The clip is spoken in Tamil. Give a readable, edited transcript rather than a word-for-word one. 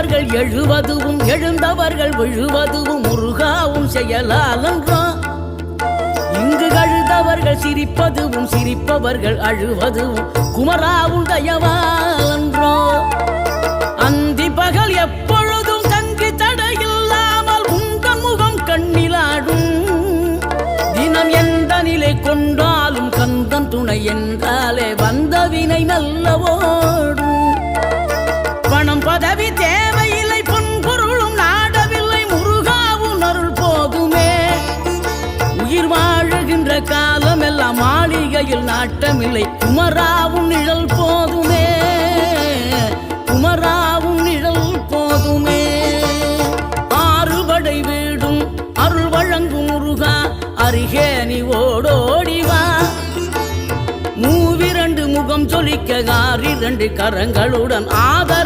விழுந்தவர்கள் எழுவதுவும் எழுந்தவர்கள் விழுவதுவும் முருகாவும் செயலாலன்றோ இங்கு அழுதவர்கள் சிரிப்பதுவும் சிரிப்பவர்கள் அழுவதுவும் குமராவும் தயவாலன்றோ அந்தி பகல் எப்பொழுதும் தங்கி தடையில்லாமல் உங்கள் முகம் கண்ணிலாடும் தினம் எந்த நிலை கொண்டாலும் கந்தன் துணை என்றாலே வந்த வினை நல்லவோடும் பணம் பதவி தேவையில்லை பொன்பொருளும் நாடவில்லை முருகாவும் அருள் போதுமே உயிர் வாழுகின்ற காலம் எல்லாம் மாளிகையில் நாட்டமில்லை குமராவும் நிழல் போதுமே குமராவும் நிழல் போதுமே ஆறுபடை வீடும் அருள் வழங்கும் முருகா அருகே நீ ஓடோடிவா மூவிரண்டு முகம் சொலிக்க 6 கரங்களுடன் ஆதர